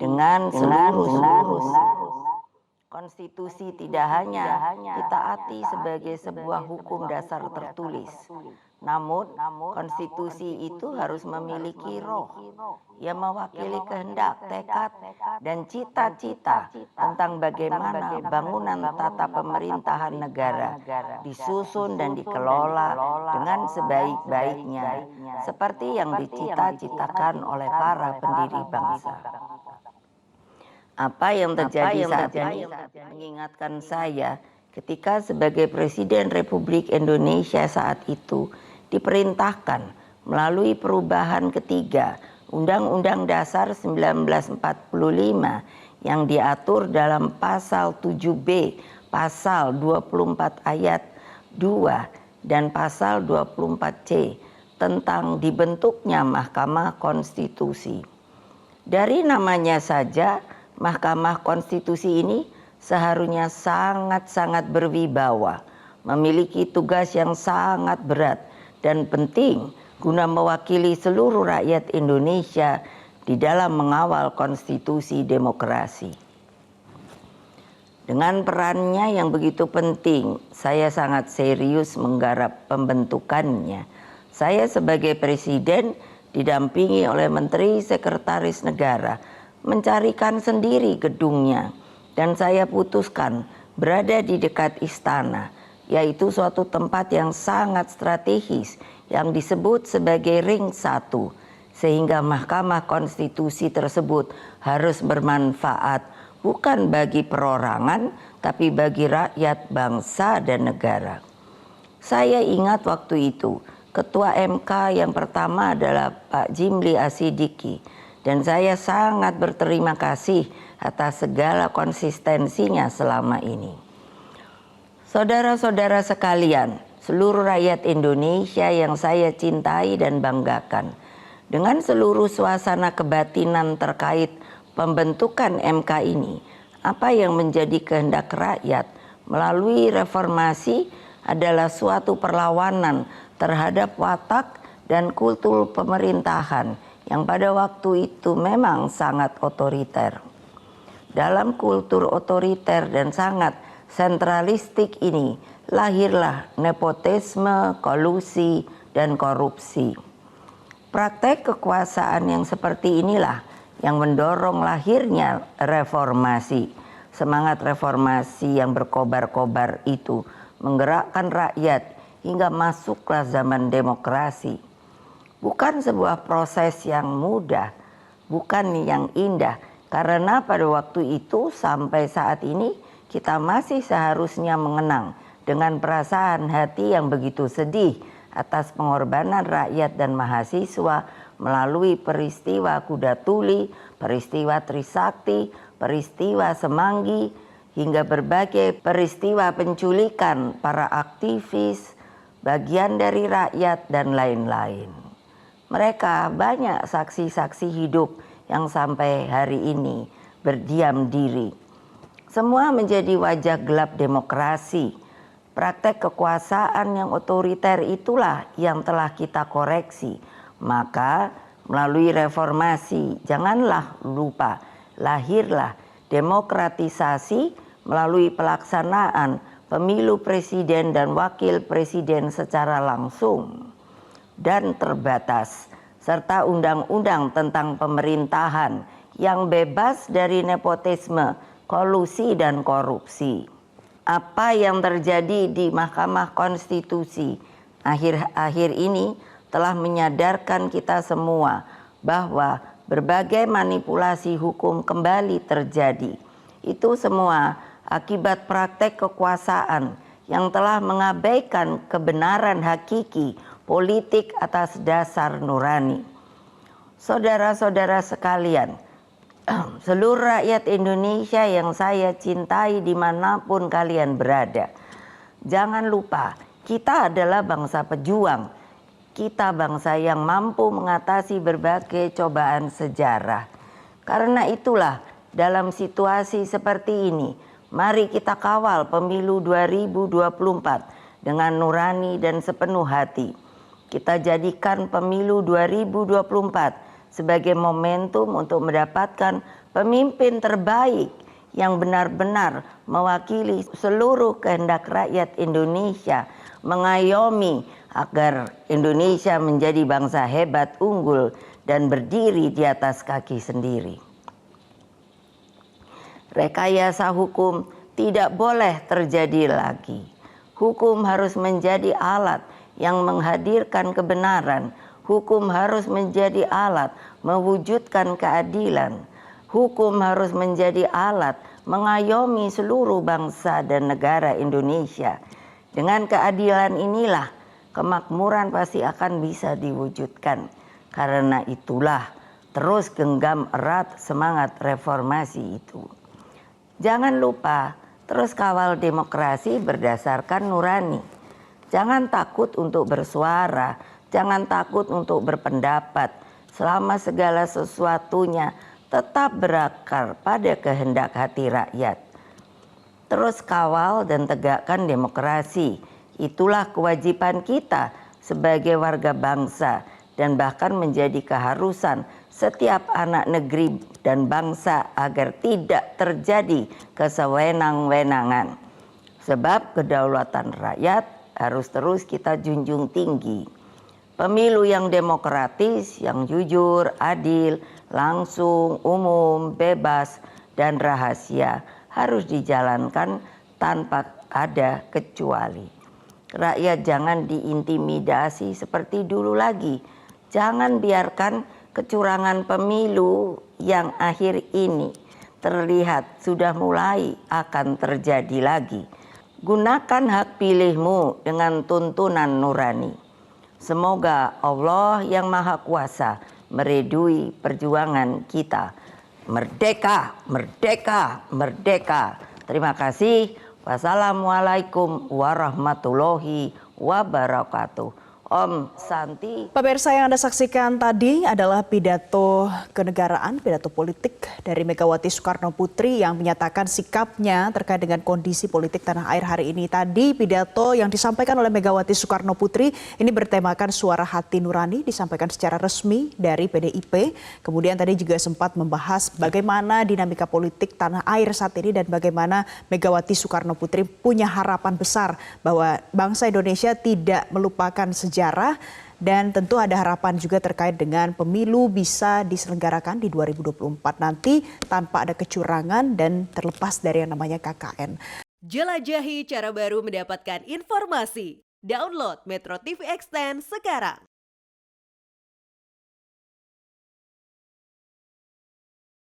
dengan seluruh konstitusi tidak hanya ditaati sebagai sebuah hukum dasar tertulis, namun konstitusi itu harus memiliki roh yang mewakili kehendak, tekad, dan cita-cita tentang bagaimana bangunan tata pemerintahan negara disusun dan dikelola dengan sebaik-baiknya, seperti yang dicita-citakan oleh para pendiri bangsa. Apa yang terjadi saat ini mengingatkan saya ketika sebagai Presiden Republik Indonesia saat itu diperintahkan melalui perubahan ketiga Undang-Undang Dasar 1945 yang diatur dalam pasal 7B, pasal 24 ayat 2 dan pasal 24C tentang dibentuknya Mahkamah Konstitusi. Dari namanya saja, Mahkamah Konstitusi ini seharusnya sangat-sangat berwibawa, memiliki tugas yang sangat berat dan penting guna mewakili seluruh rakyat Indonesia di dalam mengawal konstitusi demokrasi. Dengan perannya yang begitu penting, saya sangat serius menggarap pembentukannya. Saya sebagai Presiden didampingi oleh Menteri Sekretaris Negara mencarikan sendiri gedungnya, dan saya putuskan berada di dekat istana, yaitu suatu tempat yang sangat strategis yang disebut sebagai Ring 1, sehingga Mahkamah Konstitusi tersebut harus bermanfaat bukan bagi perorangan tapi bagi rakyat, bangsa, dan negara. Saya ingat waktu itu Ketua MK yang pertama adalah Pak Jimli Asidiki, dan saya sangat berterima kasih atas segala konsistensinya selama ini. Saudara-saudara sekalian, seluruh rakyat Indonesia yang saya cintai dan banggakan, dengan seluruh suasana kebatinan terkait pembentukan MK ini, apa yang menjadi kehendak rakyat melalui reformasi adalah suatu perlawanan terhadap watak dan kultur pemerintahan yang pada waktu itu memang sangat otoriter. Dalam kultur otoriter dan sangat sentralistik ini lahirlah nepotisme, kolusi, dan korupsi. Praktek kekuasaan yang seperti inilah yang mendorong lahirnya reformasi. Semangat reformasi yang berkobar-kobar itu menggerakkan rakyat hingga masuklah zaman demokrasi. Bukan sebuah proses yang mudah, bukan yang indah, karena pada waktu itu sampai saat ini kita masih seharusnya mengenang dengan perasaan hati yang begitu sedih atas pengorbanan rakyat dan mahasiswa melalui peristiwa Kuda Tuli, peristiwa Trisakti, peristiwa Semanggi, hingga berbagai peristiwa penculikan para aktivis, bagian dari rakyat, dan lain-lain. Mereka banyak saksi-saksi hidup yang sampai hari ini berdiam diri. Semua menjadi wajah gelap demokrasi. Praktek kekuasaan yang otoriter itulah yang telah kita koreksi. Maka melalui reformasi, janganlah lupa, lahirlah demokratisasi melalui pelaksanaan pemilu presiden dan wakil presiden secara langsung dan terbatas, serta undang-undang tentang pemerintahan yang bebas dari nepotisme, kolusi, dan korupsi. Apa yang terjadi di Mahkamah Konstitusi akhir-akhir ini telah menyadarkan kita semua bahwa berbagai manipulasi hukum kembali terjadi. Itu semua akibat praktek kekuasaan yang telah mengabaikan kebenaran hakiki politik atas dasar nurani. Saudara-saudara sekalian, seluruh rakyat Indonesia yang saya cintai dimanapun kalian berada, jangan lupa kita adalah bangsa pejuang. Kita bangsa yang mampu mengatasi berbagai cobaan sejarah. Karena itulah dalam situasi seperti ini, mari kita kawal pemilu 2024 dengan nurani dan sepenuh hati. Kita jadikan pemilu 2024 sebagai momentum untuk mendapatkan pemimpin terbaik yang benar-benar mewakili seluruh kehendak rakyat Indonesia, mengayomi agar Indonesia menjadi bangsa hebat, unggul, dan berdiri di atas kaki sendiri. Rekayasa hukum tidak boleh terjadi lagi. Hukum harus menjadi alat yang menghadirkan kebenaran. Hukum harus menjadi alat mewujudkan keadilan. Hukum harus menjadi alat mengayomi seluruh bangsa dan negara Indonesia. Dengan keadilan inilah kemakmuran pasti akan bisa diwujudkan. Karena itulah terus genggam erat semangat reformasi itu. Jangan lupa terus kawal demokrasi berdasarkan nurani. Jangan takut untuk bersuara, jangan takut untuk berpendapat selama segala sesuatunya tetap berakar pada kehendak hati rakyat. Terus kawal dan tegakkan demokrasi. Itulah kewajiban kita sebagai warga bangsa dan bahkan menjadi keharusan setiap anak negeri dan bangsa agar tidak terjadi kesewenang-wenangan. Sebab kedaulatan rakyat harus terus kita junjung tinggi. Pemilu yang demokratis, yang jujur, adil, langsung, umum, bebas, dan rahasia harus dijalankan tanpa ada kecuali. Rakyat jangan diintimidasi seperti dulu lagi. Jangan biarkan kecurangan pemilu yang akhir ini terlihat sudah mulai akan terjadi lagi. Gunakan hak pilihmu dengan tuntunan nurani. Semoga Allah yang Maha Kuasa meridui perjuangan kita. Merdeka, merdeka, merdeka. Terima kasih. Wassalamualaikum warahmatullahi wabarakatuh. Om Santi. Pemirsa, yang Anda saksikan tadi adalah pidato kenegaraan, pidato politik dari Megawati Soekarno Putri yang menyatakan sikapnya terkait dengan kondisi politik tanah air hari ini. Tadi pidato yang disampaikan oleh Megawati Soekarno Putri ini bertemakan suara hati nurani, disampaikan secara resmi dari PDIP. Kemudian tadi juga sempat membahas bagaimana dinamika politik tanah air saat ini dan bagaimana Megawati Soekarno Putri punya harapan besar bahwa bangsa Indonesia tidak melupakan sejarah. Dan tentu ada harapan juga terkait dengan pemilu bisa diselenggarakan di 2024 nanti tanpa ada kecurangan dan terlepas dari yang namanya KKN. Jelajahi cara baru mendapatkan informasi. Download Metro TV Extend sekarang.